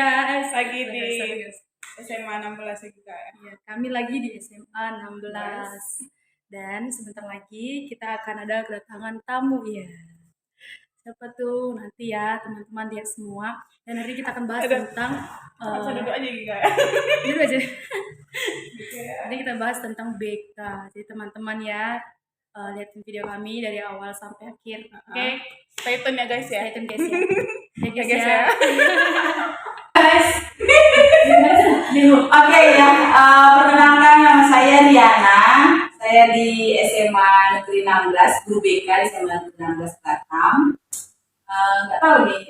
guys. Lagi di Sorry, guys. SMA 16 ya kita ya. Ya, kami lagi di SMA 16. Dan sebentar lagi kita akan ada kedatangan tamu ya. Siapa tuh nanti ya teman-teman lihat semua. Dan hari kita akan bahas tentang Langsung duduk aja gitu ya. duduk aja. Gitu ya. Nanti kita bahas tentang BK. Jadi teman-teman ya lihatin video kami dari awal sampai akhir. Oke. Stay tune ya guys ya. Stay tune guys ya. Ya guys guys ya. ya. Oke ya, perkenalkan nama saya Riana. Saya di SMA Negeri 16, guru BK di SMA Negeri 16 Batam. Nggak tahu nih,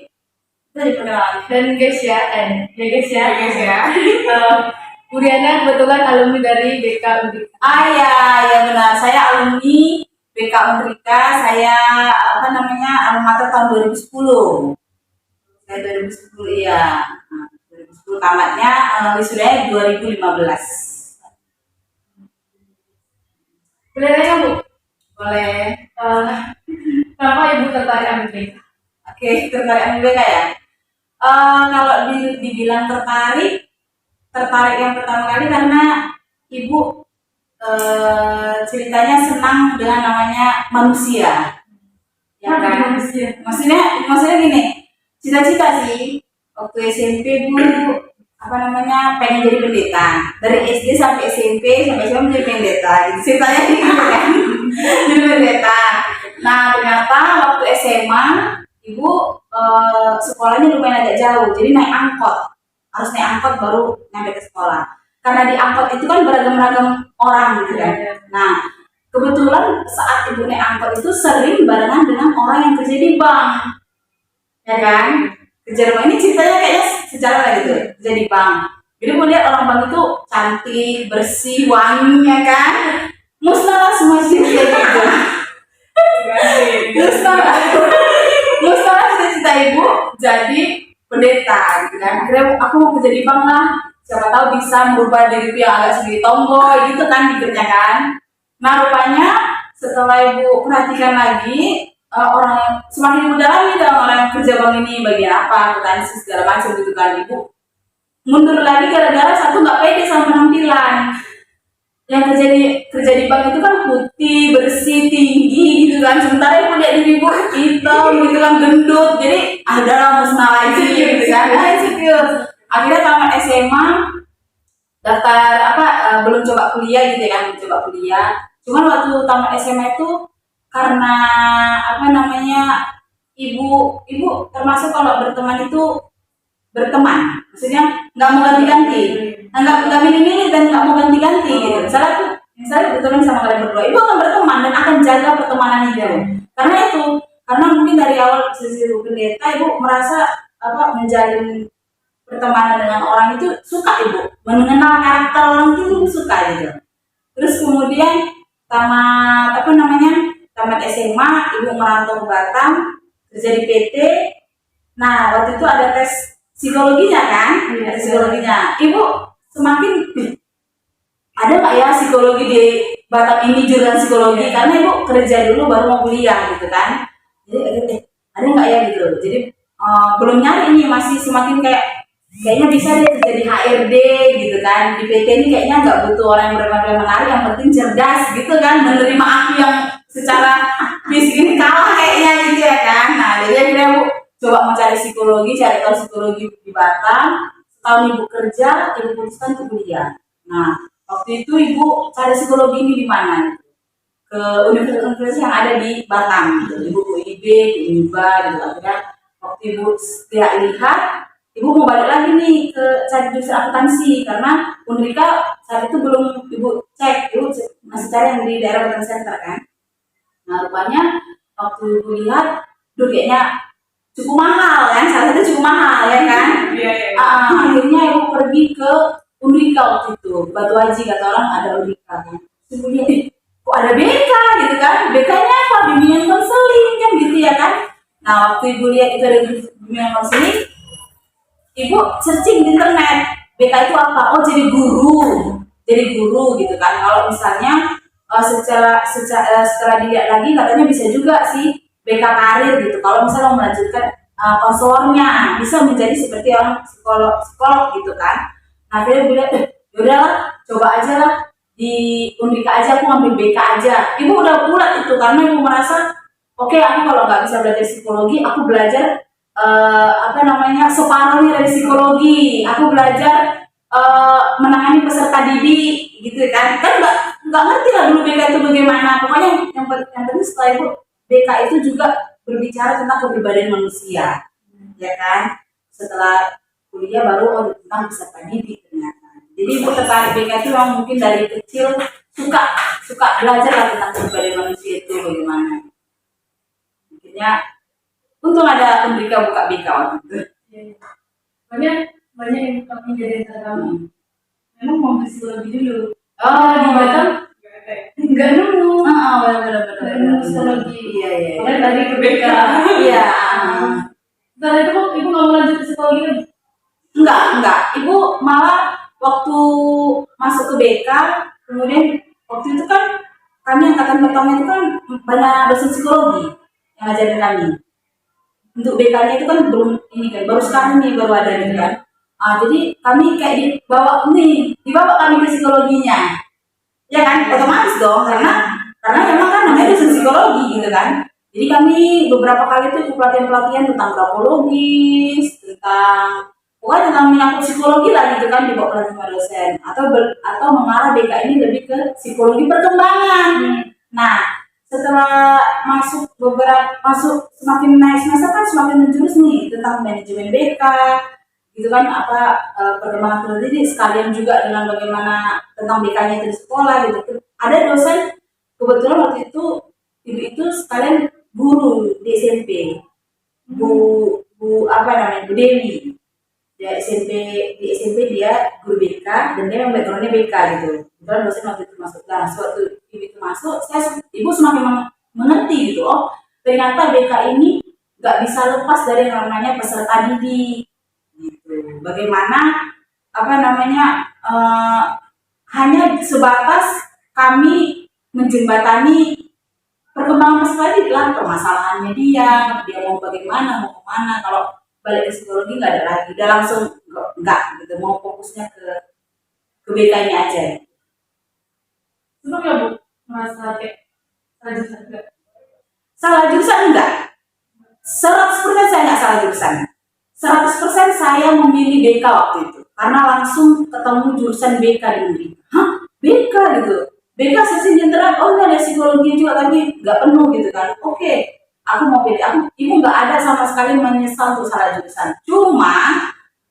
itu diperkenalkan. Dan guys ya, guys ya. Guys ya. Bu Riana kebetulan alumni dari BK Undrika. Ya benar. Saya alumni BK Undrika. Saya alma mater tahun 2010. Saya 2010 ya. 2010 tamatnya wisudanya 2015. Boleh nanya Bu? Boleh. Kenapa Ibu tertarik ambil BK? Oke, tertarik ambil BK ya. Kalau dibilang tertarik yang pertama kali karena ibu ceritanya senang dengan namanya manusia. Ya kan? Manusia. Maksudnya gini, cita-cita sih waktu SMP bu pengen jadi pendeta. Dari SD sampai SMP sampai SMA menjadi pendeta. Ceritanya gitu kan. Jadi pendeta. Nah ternyata waktu SMA ibu sekolahnya lumayan agak jauh, jadi naik angkot. Harus naik angkot baru nyampe ke sekolah. Karena di angkot itu kan beragam-ragam orang gitu kan. Nah, kebetulan saat ibu naik angkot itu sering barengan dengan orang yang kerja di bank. Ya kan? Kerja di bank ini ceritanya kayaknya sejarah lah gitu, kerja di bank. Jadi mau lihat orang bank itu cantik, bersih, wangi ya kan? Musnah semua cita-cita gitu. Musnah cita-cita ibu jadi pendeta gitu kan. Akhirnya aku mau kerja di bank lah, siapa tahu bisa merubah diriku yang agak sedikit tomboy gitu kan dikerjakan. Nah rupanya setelah ibu perhatikan lagi orang semakin ibu dalami dalam orang yang kerja bank ini bagian apa, akuntansi segala macam gitu kan, ibu mundur lagi gara-gara satu nggak pede sama penampilan. Yang kerja di bank itu kan putih, bersih, tinggi gitu kan. Sementara ibu lihat diri ibu hitam gitu kan, gendut. Jadi adalah musnah lagi gitu kan. Insecure. Akhirnya tamat SMA daftar belum coba kuliah gitu kan, belum coba kuliah. Cuman waktu tamat SMA itu karena ibu termasuk kalau berteman itu berteman, maksudnya nggak mau ganti-ganti, nggak milih-milih dan nggak mau ganti-ganti gitu. Misalnya berteman sama kalian berdua, ibu akan berteman dan akan jaga pertemanan itu. Karena mungkin dari awal sisi pendeta ibu merasa menjalin pertemanan dengan orang itu suka, ibu mengenal karakter orang itu ibu suka gitu. Terus kemudian tamat SMA ibu merantau ke Batam, kerja di PT. Nah waktu itu ada tes psikologinya kan, ada psikologinya. Ibu semakin ada nggak ya psikologi di Batam ini, jurusan psikologi, karena ibu kerja dulu baru mau kuliah gitu kan. Jadi ada nggak ya gitu. Jadi belum nyari ini, masih semakin kayaknya bisa deh kerja di HRD gitu kan. Di PT ini kayaknya nggak butuh orang yang benar-benar menarik, yang penting cerdas gitu kan, menerima aku yang secara fisik ini kalah kayaknya gitu ya kan. Nah jadi akhirnya bu coba mencari psikologi, cari tahu psikologi di Batam. Setahun ibu kerja, ibu putuskan untuk kuliah. Nah waktu itu ibu cari psikologi ini di mana? Ke universitas yang ada di Batam gitu. Ibu ke UIB, ke UNIBA gitu. Akhirnya waktu ibu setelah lihat, ibu mau balik lagi nih ke cari jurusan akuntansi karena Undrika saat itu belum ibu cek, ibu masih cari yang di daerah Batam Center kan. Nah rupanya waktu ibu lihat, kayaknya cukup mahal kan, salah satu cukup mahal ya kan. Akhirnya ibu pergi ke Undrika waktu itu, Batu Haji, kata orang ada Undrika kan. Kemudian kok ada BK gitu kan, BK-nya apa? Bimbingan konseling kan gitu ya kan. Nah waktu ibu lihat itu ada bimbingan konseling, ibu searching di internet, BK itu apa? Oh jadi guru gitu kan. Kalau misalnya setelah dilihat lagi katanya bisa juga sih BK karir gitu. Kalau misalnya mau melanjutkan konselornya, bisa menjadi seperti orang psikolog gitu kan. Nah akhirnya bilang, yaudah coba aja lah di Undrika aja, aku ambil BK aja. Ibu udah bulat itu karena ibu merasa oke, aku kalau nggak bisa belajar psikologi, aku belajar separuhnya dari psikologi. Aku belajar menangani peserta didik gitu kan. Kan nggak ngerti lah dulu BK itu bagaimana. Pokoknya yang penting setelah itu BK itu juga berbicara tentang kepribadian manusia, ya kan. Setelah kuliah baru tentang peserta didik ternyata. Jadi ibu tertarik BK itu memang mungkin dari kecil suka belajar lah tentang kepribadian manusia itu bagaimana. Akhirnya untung ada Undrika buka BK waktu itu. Banyak yang kami jadi kamu. Memang mau psikologi dulu. Oh, Di Batam Nggak ada ya. nggak nemu. benar. Nggak nemu psikologi. Iya. Makanya tadi ke BK. Iya. Setelah itu kok ibu nggak mau lanjut ke psikologi lagi? Enggak. Ibu malah waktu masuk ke BK, kemudian waktu itu kan kami angkatan pertama itu kan banyak dosen psikologi yang ngajarin kami. Untuk BK-nya itu kan belum ini kan, baru sekarang nih baru ada gitu kan. Jadi kami kayak dibawa kami ke psikologinya, ya kan, otomatis dong karena memang kan namanya dosen psikologi gitu kan. Jadi kami beberapa kali itu ikut pelatihan tentang grafologis, pokoknya tentang menyangkut psikologi lah gitu kan, dibawa pelatihan sama dosen atau mengarah BK ini lebih ke psikologi perkembangan. Nah setelah masuk semakin naik semester kan semakin menjurus nih tentang manajemen BK gitu kan, perkembangan pendidik sekalian juga dengan bagaimana tentang BK-nya itu di sekolah gitu. Ada dosen kebetulan waktu itu ibu itu sekalian guru di SMP, Bu Dewi. Dia di SMP dia guru BK dan dia yang backgroundnya BK gitu. Kemudian dosen waktu itu masuk. Nah, suatu ibu itu masuk, ibu semakin mengerti gitu. Oh, ternyata BK ini nggak bisa lepas dari yang namanya peserta didik. Gitu. Bagaimana hanya sebatas kami menjembatani perkembangan peserta didik lah, permasalahannya dia mau bagaimana, mau kemana. Kalau balik ke psikologi nggak ada lagi, udah langsung nggak gitu, mau fokusnya ke BK-nya aja. Senang ya Bu merasa kayak Salah jurusan enggak, 100% saya nggak salah jurusan, 100% saya memilih BK waktu itu karena langsung ketemu jurusan BK di Undri. BK gitu, BK sesi jenderal, ini ada psikologi juga tapi nggak penuh gitu kan. Oke, aku mau pilih. Ibu nggak ada sama sekali menyesal untuk salah jurusan. Cuma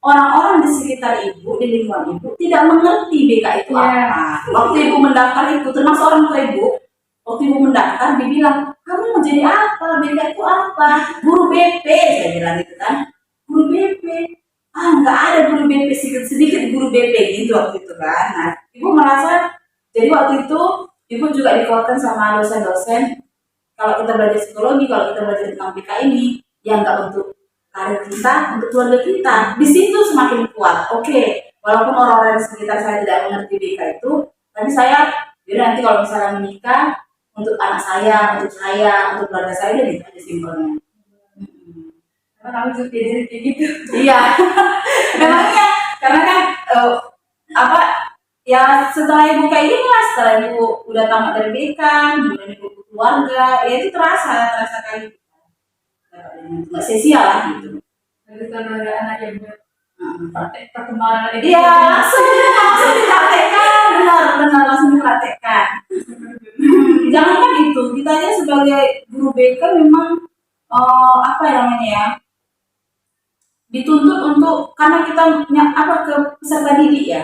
orang-orang di sekitar ibu, di lingkungan ibu tidak mengerti BK itu apa. Waktu ibu mendaftar itu, termasuk orang tua ibu, waktu ibu mendaftar dibilang, kamu mau jadi apa? BK itu apa? Guru BP, saya bilang gitu kan. Guru BP. Nggak ada guru BP, sedikit guru BP gitu waktu itu kan. Nah, ibu merasa, jadi waktu itu ibu juga dikuatkan sama dosen-dosen. Kalau kita belajar psikologi, kalau kita belajar tentang BK ini, ya nggak untuk karir kita, untuk keluarga kita. Di situ semakin kuat. Oke, walaupun orang-orang di sekitar saya tidak mengerti BK itu, tapi saya, jadi nanti kalau misalnya menikah, untuk anak saya, untuk keluarga saya, udah gitu aja simpelnya. karena kamu juga jadi kayak gitu. Iya, memangnya karena kan ya setelah ibu kayak gini lah, setelah ibu udah tamat dari BK, kemudian ibu keluarga, ya itu terasa kayak nggak sia-sia lah gitu. Lalu karena ada anak yang praktek perkembangan itu. Iya, langsung dipraktekkan, benar langsung dipraktekkan. Jangan kan itu, kita aja sebagai guru BK memang dituntut untuk, karena kita ke peserta didik ya,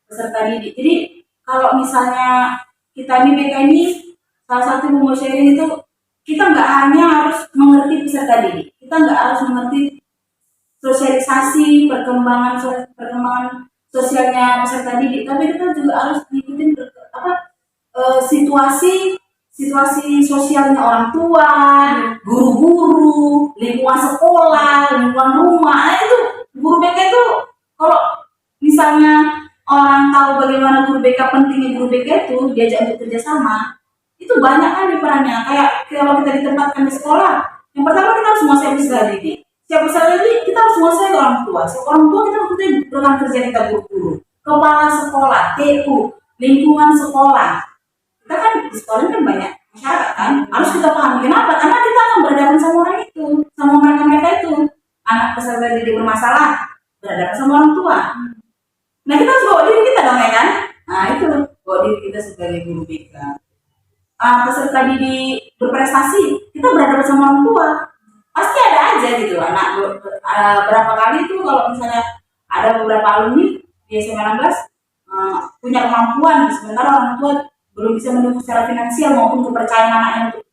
peserta didik. Jadi kalau misalnya kita ini BK ini salah satu mau sharing itu, kita nggak hanya harus mengerti peserta didik, kita nggak harus mengerti sosialisasi perkembangan sosialnya peserta didik, tapi kita juga harus ngikutin situasi sosialnya orang tua, guru-guru, lingkungan sekolah, lingkungan rumah. Nah, itu guru BK itu, kalau misalnya orang tahu bagaimana guru BK, pentingnya guru BK itu diajak untuk kerjasama, itu banyak kan perannya. Kayak kalau kita ditempatkan di sekolah, yang pertama kita harus menguasai peserta didik. setiap peserta ini kita harus menguasai orang tua. Orang tua kita mesti rekan kerja kita guru, kepala sekolah, TU, lingkungan sekolah. Kita kan di sekolah kan banyak masyarakat kan, harus kita pahami kenapa? Karena kita akan berhadapan sama orang itu, sama mereka itu. Anak peserta didik bermasalah berhadapan sama orang tua. Nah kita harus bawa diri kita dong ya kan? Nah itu bawa diri kita sebagai guru BK. Peserta didik berprestasi kita berhadapan sama orang tua. Pasti ada aja gitu anak berapa kali itu kalau misalnya ada beberapa alumni di SMA 16 punya kemampuan sementara orang tua belum bisa mendukung secara finansial maupun kepercayaan anaknya untuk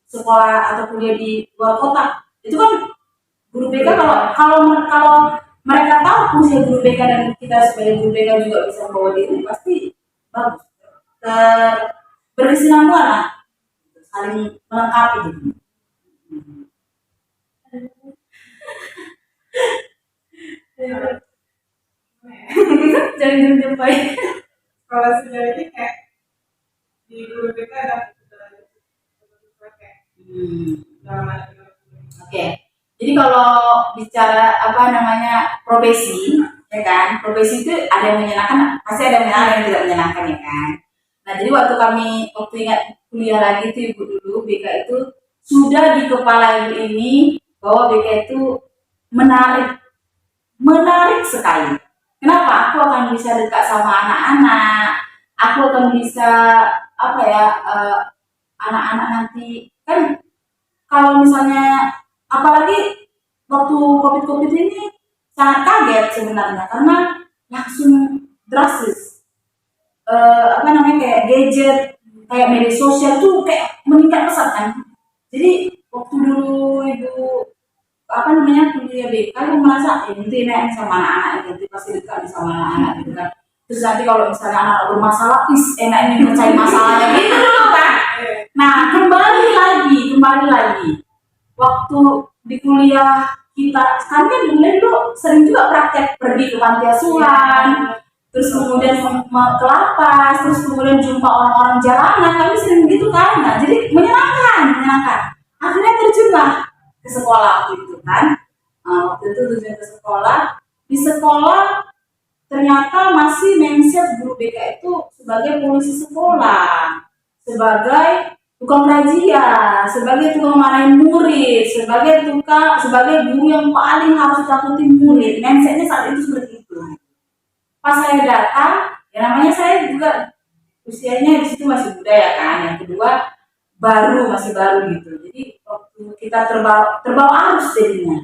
sekolah atau kuliah di luar kota. Itu kan guru BK kalau mereka tahu fungsi guru BK dan kita sebagai guru BK juga bisa membawa diri pasti bagus. Berkesinambungan lah, saling melengkapi gitu. Jangan jumpai. Kalau sejauh ini kayak di guru BK ada kayak Oke. Jadi kalau bicara apa namanya profesi, ya kan? Profesi itu ada yang menyenangkan, pasti ada yang tidak menyenangkan ya kan. Nah, jadi waktu ingat kuliah lagi tuh ibu dulu BK itu sudah di kepala ibu ini bahwa BK itu menarik sekali. Kenapa? Aku akan bisa dekat sama anak-anak, aku akan bisa apa ya anak-anak nanti kan kalau misalnya apalagi waktu COVID ini sangat kaget sebenarnya karena langsung drastis apa namanya kayak gadget kayak media sosial tuh kayak meningkat pesat kan. Jadi waktu dulu ibu apa namanya kuliah BK aku merasa ini enak sama anak-anak gitu pasti dekat sama anak-anak gitu kan. Terus nanti kalau misalnya anak bermasalah enak ini mencari masalahnya gitu kan. Nah kembali lagi waktu di kuliah kita sekarang kan di kuliah dulu sering juga praktek pergi ke panti asuhan terus kemudian ke lapas terus kemudian jumpa orang-orang jalanan kami sering gitu kan. Nah jadi menyenangkan akhirnya terjunlah ke sekolah waktu itu kan. Waktu itu terjun ke sekolah di sekolah ternyata masih mindset guru BK itu sebagai polisi sekolah, sebagai tukang razia, sebagai tukang marahin murid, sebagai guru yang paling harus ditakuti murid. Mindsetnya saat itu seperti itu. Pas saya datang, ya namanya saya juga usianya di situ masih muda ya kan. Yang kedua masih baru gitu. Jadi waktu kita terbawa arus jadinya,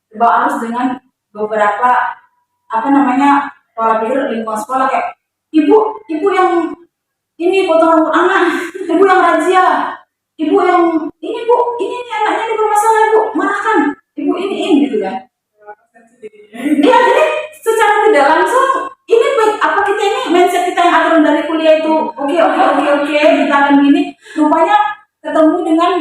terbawa arus dengan beberapa apa namanya pola pikir lingkungan sekolah kayak ibu yang ini potong rambut anak, ibu yang razia, ibu yang ini anaknya ini bermasalah ibu marahkan, ibu ini gitu kan. Iya jadi secara tidak langsung ini apa kita ini mindset kita yang aturan dari kuliah itu oke kita akan gini rupanya ketemu dengan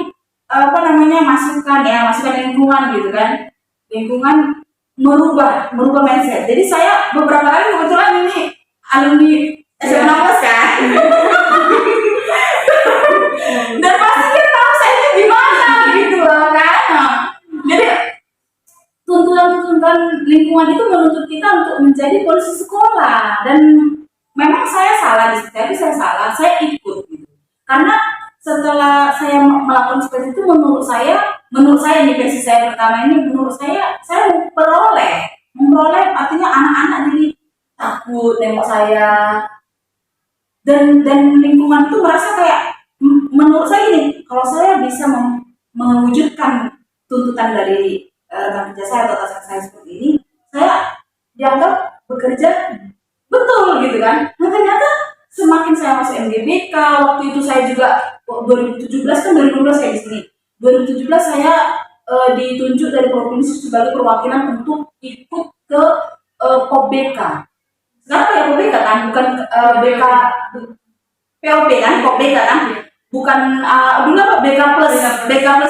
apa namanya masukan lingkungan gitu kan. Lingkungan merubah mindset. Jadi saya beberapa kali kebetulan ini alumni SMA 16 kan. Dan pasti kita tahu saya itu gimana gitu loh kan. Jadi tuntutan lingkungan itu menuntut kita untuk menjadi polisi sekolah dan memang saya salah di situ, tapi saya ikut gitu. Karena setelah saya melakukan seperti itu menurut saya di versi saya pertama ini menurut saya memperoleh artinya anak-anak jadi takut nengok saya dan lingkungan itu merasa kayak menurut saya ini kalau saya bisa mewujudkan tuntutan dari rekan kerja saya atau atasan saya seperti ini saya dianggap bekerja betul gitu kan. Nah ternyata semakin saya masuk MGBK waktu itu saya juga 2017 kan 2012 saya di sini 2017 saya ditunjuk dari provinsi sebagai perwakilan untuk ikut ke POBK. Sekarang kayak POBK kan bukan BK POB kan POBK kan bukan dulu apa BK plus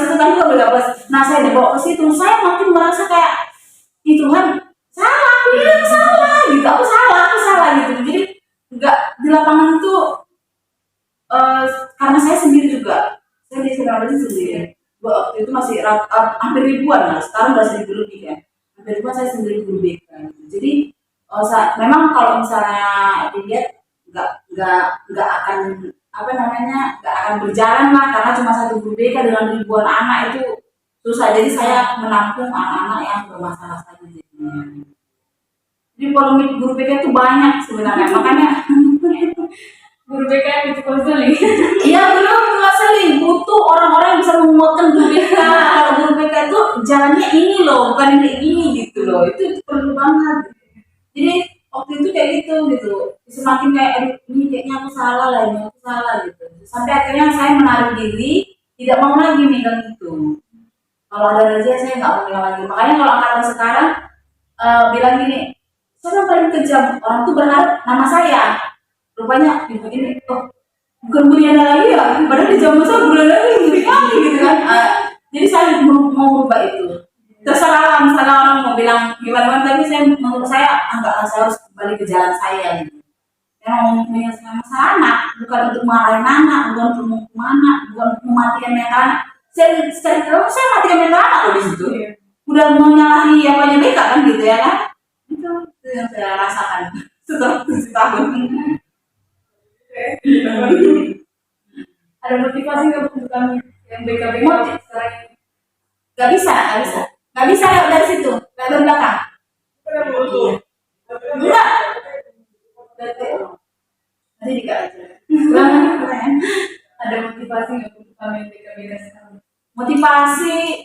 itu kan juga BK plus. Nah saya dibawa ke situ saya makin merasa kayak itu kan salah aku salah gitu. Jadi nggak di lapangan itu karena saya sendiri juga saya di sekolah sendiri waktu itu masih hampir ribuan lah, sekarang udah 1.000 lebih kan. Hampir ribuan saya sendiri guru BK gitu. Jadi memang kalau misalnya dilihat nggak akan apa namanya nggak akan berjalan lah karena cuma satu guru BK dengan ribuan anak itu susah. Jadi saya menampung anak-anak yang bermasalah saja jadinya. Jadi polemik guru BK itu banyak sebenarnya, makanya Guru BK itu konseling. iya belum seling butuh orang-orang yang bisa menguatkan guru BK. Kalau guru BK itu jalannya ini loh, bukan yang kayak gini gitu loh. Itu perlu banget. Jadi waktu itu kayak gitu. Semakin kayak aduh ini kayaknya aku salah lah, ini aku salah gitu. Sampai akhirnya saya menarik diri, tidak mau lagi megang itu. Kalau ada razia saya nggak mau megang lagi. Makanya kalau angkatan sekarang bilang gini, siapa yang paling kejam? Orang tuh berharap nama saya. Rupanya ibu ini, oh bukan Bu Yana lagi ya, padahal di zaman saya bulan lagi ngeri kali gitu kan. Jadi saya mau merubah itu. Terserah lah misalnya orang mau bilang gimana, tapi saya menurut saya enggak, saya harus kembali ke jalan saya gitu. Saya mau menyelesaikan masalah anak, bukan untuk marahin anak, bukan untuk menghukum anak, bukan untuk mematikan mental anak. Saya matikan mental anak loh di situ. Udah menyalahi apanya mereka kan gitu ya kan. Itu yang saya rasakan setelah 7 tahun. Ada motivasi nggak untuk kami yang BK sekarang ini? Gak bisa lewat dari situ, lewat dari belakang. Enggak. Nanti dikasih aja. Ulangan. Ada motivasi nggak untuk kami yang BK sekarang? Motivasi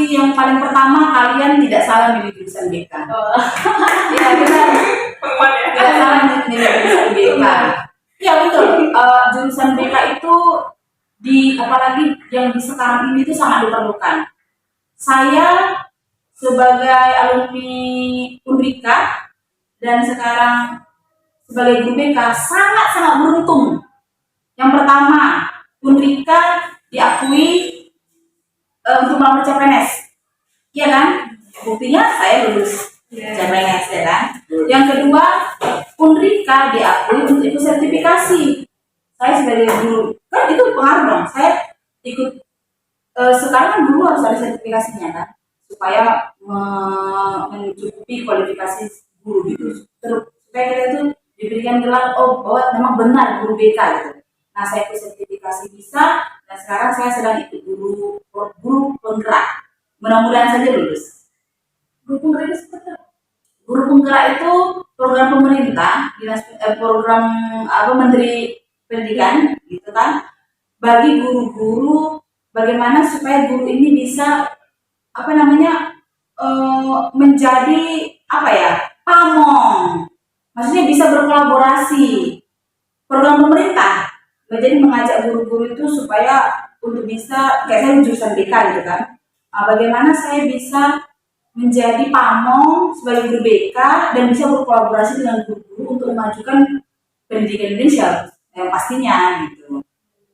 yang paling pertama, kalian tidak salah milih jurusan BK. Oh. Ya benar. Tidak salah milih jurusan BK. Ya betul. Jurusan BK itu apalagi yang di sekarang ini itu sangat diperlukan. Saya sebagai alumni Unrika dan sekarang sebagai guru BK sangat beruntung. Yang pertama, Unrika diakui untuk melamar CPNS, iya kan? Buktinya saya lulus CPNS ya kan. Yang kedua, Unrika diakui untuk ikut sertifikasi. Saya sebagai guru kan itu pengaruh dong. Saya ikut sekarang kan dulu harus ada sertifikasinya kan, supaya mencukupi kualifikasi guru gitu. Terus supaya kita itu diberikan gelar bahwa memang benar guru BK gitu. Nah saya ikut sertifikasi bisa, dan sekarang saya sedang ikut guru penggerak. Mudah-mudahan saja lulus. Guru penggerak itu seperti apa? Guru penggerak itu program pemerintah, program Menteri Pendidikan gitu kan, bagi guru-guru bagaimana supaya guru ini bisa menjadi pamong, maksudnya bisa berkolaborasi program pemerintah. Jadi mengajak guru-guru itu supaya untuk bisa kayak saya jurusan BK gitu kan, bagaimana saya bisa menjadi pamong sebagai guru BK dan bisa berkolaborasi dengan guru-guru untuk memajukan pendidikan Indonesia yang pastinya gitu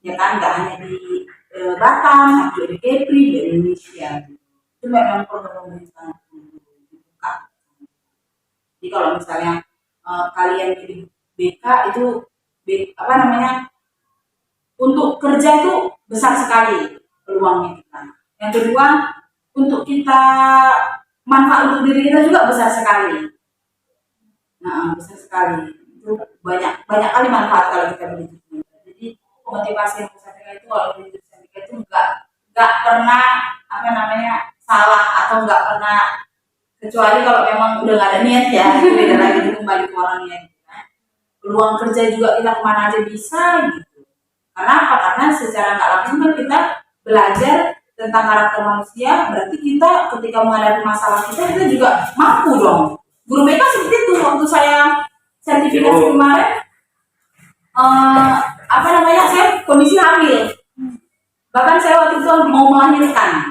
ya kan, nggak hanya di Batam, juga di Kepri, di Indonesia gitu. Itu memang program pemerintah dibuka. Jadi kalau misalnya kalian di BK itu untuk kerja itu besar sekali peluangnya kita. Yang kedua, untuk kita manfaat untuk diri kita juga besar sekali. Nah, besar sekali. Itu banyak kali manfaat kalau kita beli. Jadi motivasi yang besar itu kalau beli itu nggak pernah salah atau nggak pernah, kecuali kalau memang udah nggak ada niat ya, itu beda lagi, itu kembali ke orangnya. Peluang kerja juga kita kemana aja bisa gitu. Karena apa? Karena secara nggak langsung kan kita belajar tentang karakter manusia, berarti kita ketika menghadapi masalah kita juga mampu dong. Guru BK seperti itu. Waktu saya sertifikasi kemarin, saya kondisi hamil, bahkan saya waktu itu mau melahirkan.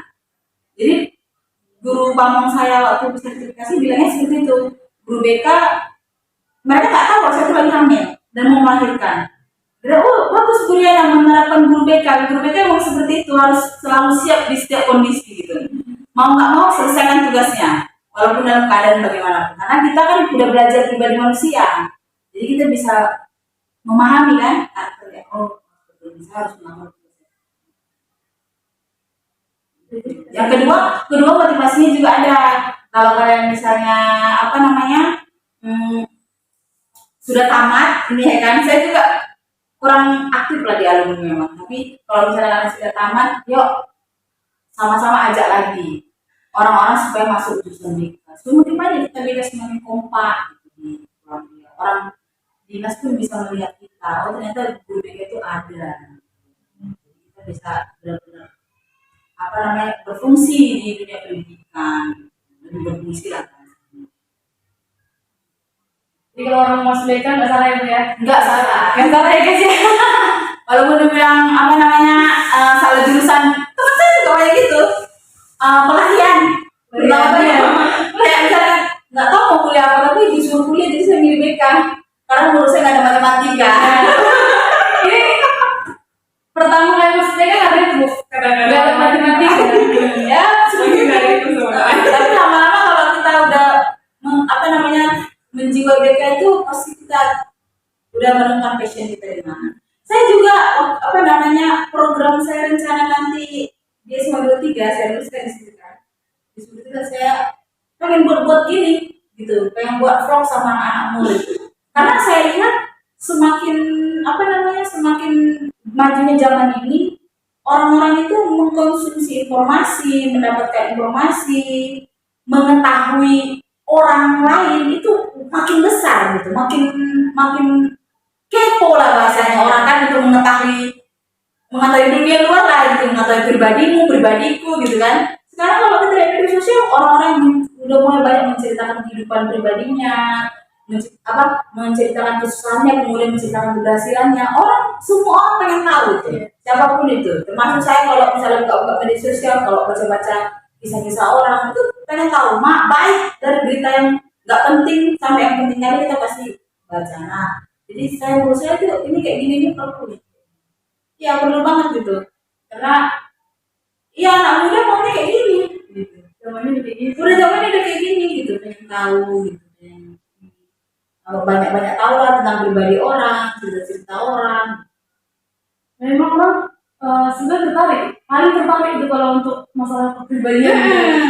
Jadi guru pamong saya waktu sertifikasi bilangnya seperti itu, guru BK mereka nggak tahu kalau saya itu lagi hamil dan mau melahirkan. Bagus guru yang menerapkan guru BK memang seperti itu, harus selalu siap di setiap kondisi gitu. Mau nggak mau selesaikan tugasnya walaupun dalam keadaan bagaimanapun, karena kita kan sudah belajar pribadi manusia, jadi kita bisa memahami kan karakternya. Saya harus melakukan Yang kedua motivasinya juga ada. Kalau kalian misalnya apa namanya sudah tamat ini ya kan, saya juga kurang aktif lah di alumni memang. Tapi kalau misalnya kalian sudah tamat, yuk sama-sama ajak lagi orang-orang supaya masuk jurusan BK. Mungkin aja kita BK semakin kompak gitu di orang dinas pun bisa melihat kita. Oh ternyata guru BK itu ada. Kita bisa benar-benar apa namanya berfungsi di dunia pendidikan, lebih berfungsi lah. Jadi kalau orang mau SBK nggak salah ya Bu ya? Enggak salah. Nggak salah ya guys ya? Walaupun dibilang apa namanya salah jurusan, teman saya juga kayak gitu. Pelatihan, Pelatihan. kayak misalnya nggak tahu mau kuliah apa tapi disuruh kuliah jadi saya milih BK karena menurut saya nggak ada matematika. Ini pertama kali masuk SBK kan ada itu Bu? Kadang-kadang Nggak ada matematika. Ya, semakin dari itu sebenarnya. Tapi lama-lama kalau kita udah apa namanya menjiwai BK itu pasti kita udah menemukan passion kita di mana. Saya juga apa namanya program saya rencana nanti di SMA 23 saya tuliskan di situ kan. Di situ kan saya pengen buat gini gitu, pengen buat vlog sama anak murid. Karena saya lihat semakin apa namanya semakin majunya zaman ini orang-orang itu mengkonsumsi informasi, mendapatkan informasi, mengetahui orang lain itu makin besar gitu, makin makin kepo lah bahasanya orang kan untuk mengetahui dunia luar lah gitu, mengetahui pribadiku gitu kan. Sekarang kalau kita lihat media sosial orang-orang yang udah mulai banyak menceritakan kehidupan pribadinya, menceritakan kesusahannya, kemudian menceritakan keberhasilannya. Semua orang pengen tahu itu, siapapun itu. Termasuk saya kalau misalnya buka media sosial, kalau baca-baca kisah-kisah orang itu pengen tahu, baik dari berita yang nggak penting sampai yang penting aja kita pasti baca. Nah, jadi menurut saya tuh ini kayak gini ini perlu. Ya perlu banget gitu. Karena ya anak muda maunya kayak gini. Gitu. zamannya kayak gini. Udah zamannya udah kayak gini gitu, pengen tahu gitu. Kalau banyak-banyak tahu lah tentang pribadi orang, cerita-cerita orang. Memang orang sebenarnya tertarik, paling tertarik itu kalau untuk masalah kepribadian.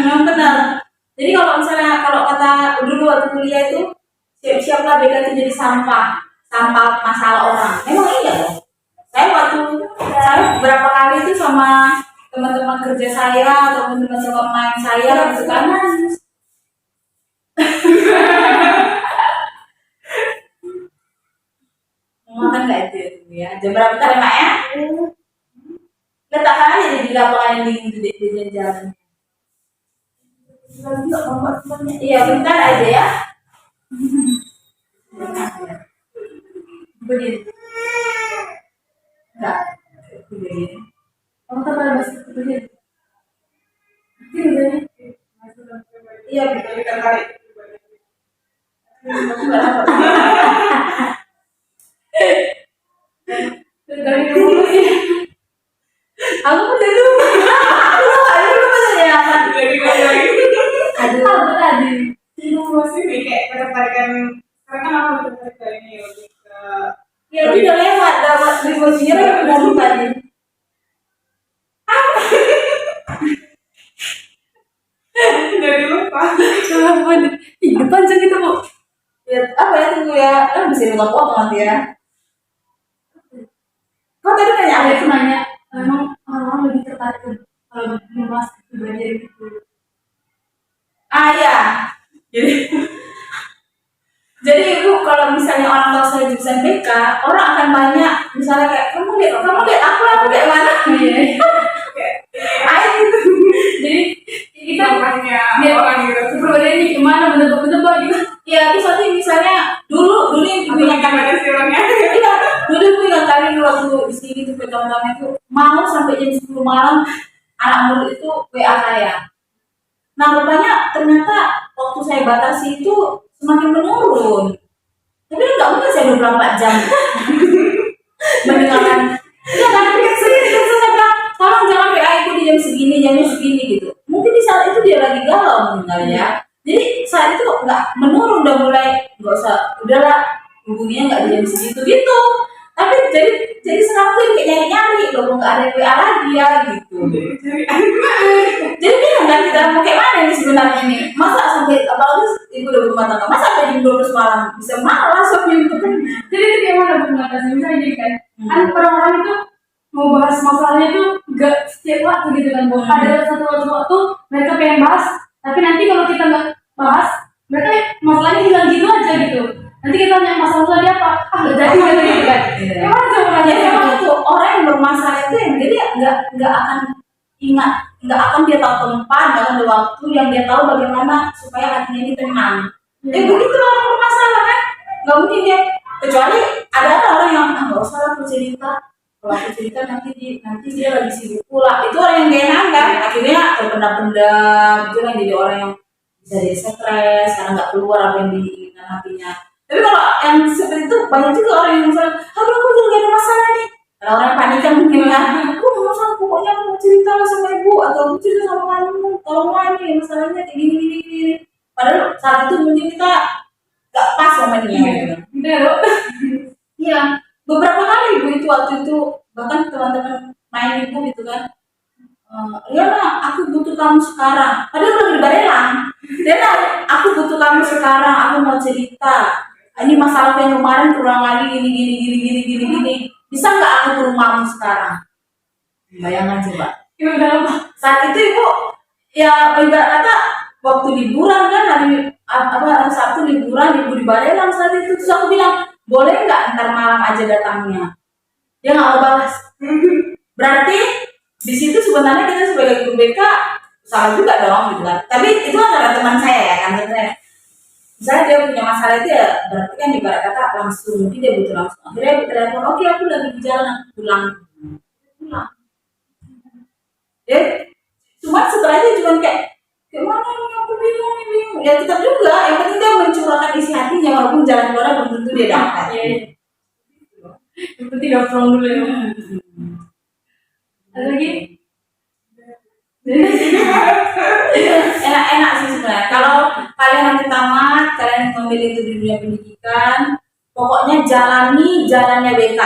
Memang benar. Jadi kalau misalnya kalau kata dulu waktu kuliah itu siap-siaplah BK itu jadi sampah masalah orang. Memang iya loh. Saya beberapa kali itu sama teman-teman kerja saya atau teman-teman sama main saya gitu kan. Makan nggak itu ya? Jam berapa tadi Mak ya? Letakkan aja di lapangan yang dingin di jalan. Iya bentar aja ya. Begini. Enggak. Begini. Kamu kan ada bahasa begini. Begini. Iya Kita tertarik. enggak apa. Dari dulu sih. Aku pun dulu. Aduh ya. Jadi lagi. Aduh. Apa tadi? Itu masih nih kayak ketertarikan. Karena kan aku tertarik dari ini lebih ke Ya udah lewat dapat ributnya udah lupa nih. dari lupa. Kenapa? Ih, depan aja gitu Bu. Ya apa ya tunggu ya. Kan bisa potong nanti ya. Kau tadi nanya apa? Ada itu nanya, memang orang-orang lebih tertarik kalau membahas kepribadian itu. Ah ya. Jadi ibu kalau misalnya orang tahu saya jurusan BK, orang akan banyak misalnya kayak kamu lihat aku kayak mana? Iya. Ayo gitu. Jadi kita Namanya lihat orang gitu. kepribadian ini gimana menebak-nebak gitu. Ya terus nanti misalnya dulu yang ibu yang Gimana sih orangnya? iya dulu ibu yang kali waktu di sini tuh pertama itu mau sampai jam 10 malam anak murid itu WA saya. Nah rupanya ternyata waktu saya batasi itu semakin menurun. Tapi nggak mungkin saya 24 jam mendengarkan. Iya kan saya bilang tolong jangan WA ibu di jamnya segini gitu. Mungkin di saat itu dia lagi galau mungkin ya. Jadi saat itu nggak menurun, udah mulai nggak usah, udahlah hubunginya nggak di jam segitu gitu. Tapi jadi sekarang tuh kayak nyari loh, nggak ada WA lagi ya gitu. Jadi bingung kan kita mau kayak mana nih sebenarnya nih, masa sampai apalagi ibu udah berumah tangga, masa sampai jam 12 malam bisa malas sampai itu kan. Jadi itu kayak mana Bu Natasha? Misalnya gini kan, kan orang-orang itu mau bahas masalahnya itu gak setiap waktu gitu kan Bu. Ada satu waktu mereka pengen bahas, tapi nanti kalau kita nggak bahas, mereka masalahnya hilang gitu aja gitu. Nanti kita tanya masalah dia apa, nggak jadi gitu kan. Emang coba Jadi nanya emang itu orang yang bermasalah itu yang jadi nggak akan ingat, nggak akan dia tahu tempat, nggak akan ada waktu yang dia tahu bagaimana supaya hatinya ini tenang. Begitu orang bermasalah kan, nggak mungkin dia, kecuali ada orang yang nggak usah lah aku cerita, kalau aku cerita nanti dia lagi sibuk pula, itu orang yang gak enak kan, akhirnya terpendam-pendam, itu yang jadi orang yang bisa jadi stres karena nggak keluar apa yang diinginkan hatinya. Tapi kalau yang seperti itu banyak juga orang yang misalnya, aduh aku juga ada masalah nih. Kalau orang yang panik kan mungkin kan, aku mau masalah, pokoknya aku mau cerita sama ibu atau aku cerita sama kamu, tolonglah nih masalahnya kayak gini gini gini. Padahal saat itu mungkin kita gak pas momennya gitu. gitu ya Bu. Iya, beberapa kali ibu itu waktu itu bahkan teman-teman main ibu gitu kan. Ya nak, aku butuh kamu sekarang. Padahal udah di Barelang. Dan aku butuh kamu sekarang. Aku mau cerita. Ini masalah yang kemarin kurang lagi gini. Bisa nggak aku ke rumahmu sekarang? Bayangkan coba. Ibu udah lama. Saat itu ibu ya ibarat kata waktu liburan kan hari Sabtu liburan ibu di Barelang saat itu, terus aku bilang boleh nggak ntar malam aja datangnya. Dia nggak mau balas. Berarti di situ sebenarnya kita sebagai guru BK salah juga dong gitu kan. Tapi itu antara teman saya ya kan, sebenarnya. Misalnya dia punya masalah itu ya berarti kan ibarat kata langsung, mungkin dia butuh langsung. Akhirnya dia telepon, oke aku lagi di jalan, aku pulang. Cuma setelah itu cuma kayak mana nih aku bingung. Ya tetap juga, yang penting dia mencurahkan isi hatinya walaupun jalan keluar belum tentu dia dapat. Iya. Yang penting gak pulang dulu ya. Ada lagi? Enak-enak sih sebenarnya. Kalau kalian nanti tamat, kalian memilih itu di dunia pendidikan, pokoknya jalani jalannya BK.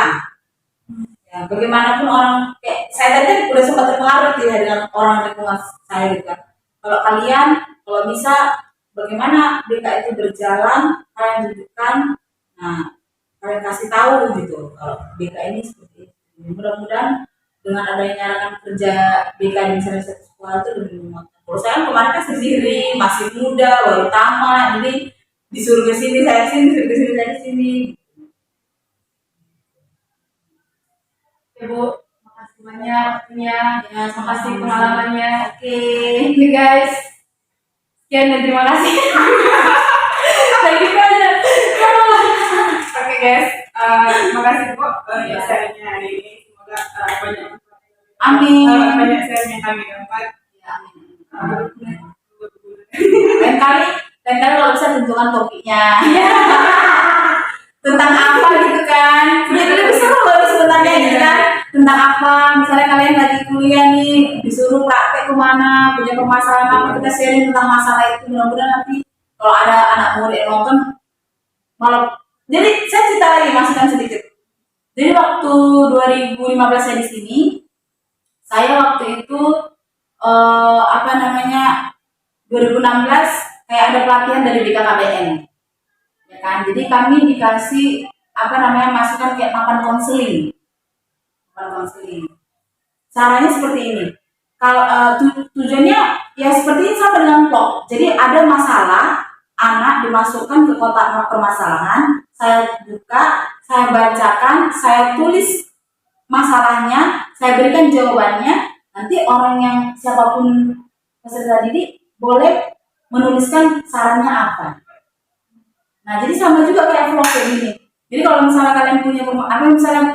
Ya, bagaimanapun orang kayak saya tadi udah sempat terpengaruh ya dengan orang lingkungan saya gitu kan. Kalau bisa bagaimana BK itu berjalan, kalian tunjukkan, nah kalian kasih tahu gitu kalau BK ini seperti itu. Mudah-mudahan dengan adanya nyarakan kerja BK di misalnya satu sekolah itu lebih memuaskan. Kalau saya kan kemarin kan sendiri, masih muda, baru tamat, jadi disuruh ke sini saya sini, disuruh ke sini saya sini. Ya Bu, makasih banyak waktunya. Ya, Makasih pengalamannya. Oke. Oke guys, sekian dan terima kasih. Kayak gitu aja. Oke guys, terima kasih Bu sharingnya hari ini. Semoga banyak Amin. banyak sharing yang kami dapat. Ya, amin. Lain kali kalau bisa tentukan topiknya. Tentang apa gitu kan. Jadi lebih seru loh sebenarnya gitu kan. Tentang apa, misalnya kalian lagi kuliah nih, disuruh praktek kemana, punya permasalahan apa, kita sharing tentang masalah itu. Mudah-mudahan nanti kalau ada anak murid yang nonton malah. Jadi saya cerita lagi, masukkan sedikit. Jadi waktu 2015 saya di sini, saya waktu itu 2016 kayak ada pelatihan dari BKKBN, ya kan? Jadi kami dikasih masukan kayak papan konseling. Caranya seperti ini. Kalau tujuannya ya seperti ini sama dengan vlog. Jadi ada masalah, anak dimasukkan ke kotak permasalahan, saya buka, saya bacakan, saya tulis masalahnya, saya berikan jawabannya. Nanti orang yang siapapun peserta didik boleh menuliskan sarannya apa. Nah, jadi sama juga kayak vlog kayak gini. Jadi kalau misalnya kalian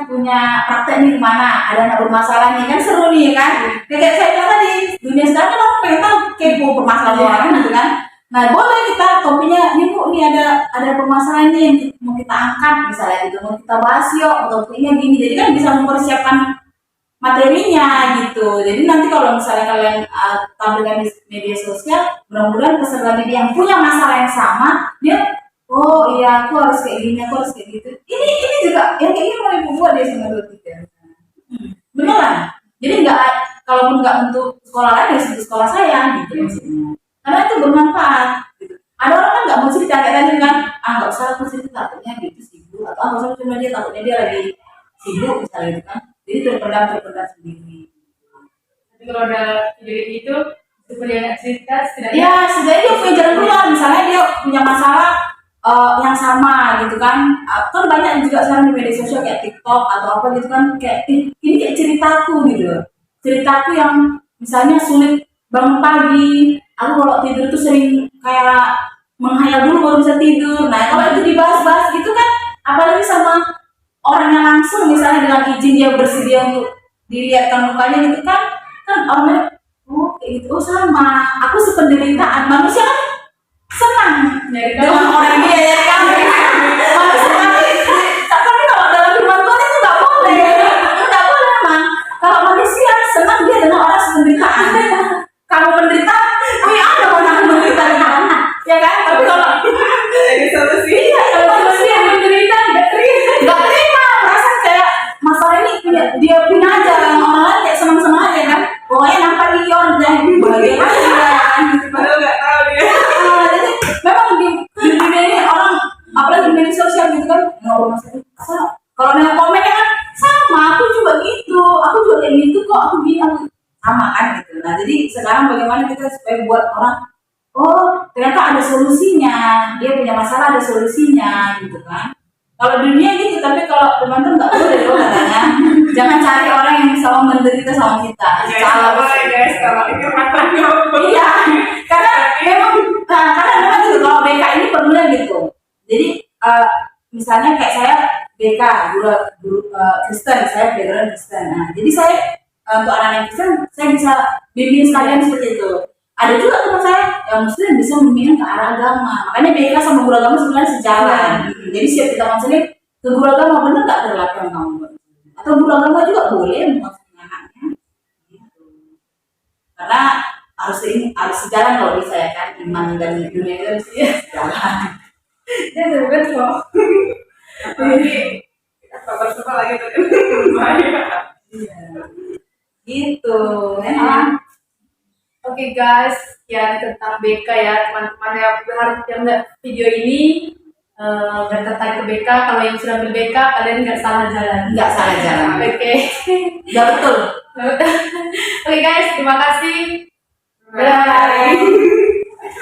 punya praktek nih kemana, ada anak bermasalah nih, kan seru nih kan. Kayak saya bilang tadi, dunia sekarang kan orang pengen tahu kepo permasalahan orang gitu kan. Nah, boleh kita topiknya, nih Bu, nih ada permasalahan nih yang mau kita angkat misalnya gitu, mau kita bahas yuk, topiknya gini. Jadi kan bisa mempersiapkan materinya gitu. Jadi nanti kalau misalnya kalian tampilkan di media sosial, mudah-mudahan peserta didik yang punya masalah yang sama, dia oh iya aku harus kayak gini, aku harus kayak gitu. Ini juga yang kayak gini mau ibu buat dia sama dua tiga. Beneran. Jadi nggak, kalaupun nggak untuk sekolah lain ya untuk sekolah saya gitu maksudnya. Karena itu bermanfaat. Gitu. Ada orang kan nggak mau cerita kayak tadi kan, nggak usah aku cerita takutnya gitu sibuk, atau nggak usah cuma dia takutnya dia lagi sibuk misalnya gitu kan. Jadi terpendam sendiri. Tapi kalau ada video itu seperti yang cerita setidaknya Ya, setidaknya dia punya jalan keluar. Misalnya dia punya masalah yang sama gitu kan. Kan banyak juga sekarang di media sosial kayak TikTok atau apa gitu kan. Kayak ini kayak ceritaku gitu. Ceritaku yang misalnya sulit bangun pagi. Aku kalau tidur tuh sering kayak menghayal dulu baru bisa tidur. Nah, kalau itu dibahas-bahas gitu kan, apalagi sama orang yang langsung misalnya dengan izin dia bersedia untuk dilihatkan mukanya gitu kan, orangnya oh kayak gitu, oh sama aku sependeritaan manusia kan senang dari dengan kamu orang dia ya kan manusia tapi kalau dalam firman Tuhan itu nggak boleh emang kalau manusia senang dia dengan orang sependeritaan kamu menderita ada orang yang menderita dengan ya kan, tapi kalau Jadi solusi. iya kalau manusia yang menderita nggak terima merasa kayak masalah ini dia punya aja, yang orang lain kayak senang-senang aja kan, pokoknya nampak di orang yang bahagia aja kan gitu. Padahal nggak tahu dia. Jadi memang di dunia ini orang apalagi di media sosial gitu kan ngobrol masalah kalau yang komen kan sama aku juga gitu, aku juga kayak gitu kok, aku gini aku sama kan gitu. Nah jadi sekarang bagaimana kita supaya buat orang oh ternyata ada solusinya, dia punya masalah ada solusinya gitu kan. Kalau dunia gitu, tapi kalau teman-teman nggak boleh loh katanya. Jangan cari orang yang sama menderita sama kita. Salah guys, kalau itu matanya. Iya, karena memang gitu. Kalau BK ini perlunya gitu. Jadi misalnya kayak saya BK guru Kristen, saya background Kristen. Nah, jadi saya untuk anak-anak Kristen saya bisa bimbing sekalian seperti itu. Ada juga teman saya yang Muslim bisa membimbing ke arah agama. Makanya BK sama guru agama sebenarnya sejalan. Jadi siap kita konseling ke guru agama benar nggak terlalu yang kamu buat? Atau guru agama juga boleh mengonseling anaknya. Gitu. Karena harus sejalan kalau bisa ya kan, iman dan dunia itu harus sejalan. Ya betul kok. Apalagi kita sabar lagi tuh. Iya. Gitu. Memang. Oke guys, ya tentang BK ya teman-teman yang berharap yang lihat video ini nggak tertarik ke BK. Kalau yang sudah ber-BK kalian nggak salah jalan. Nggak salah jalan. Oke. Nggak betul. Oke guys, terima kasih. Bye.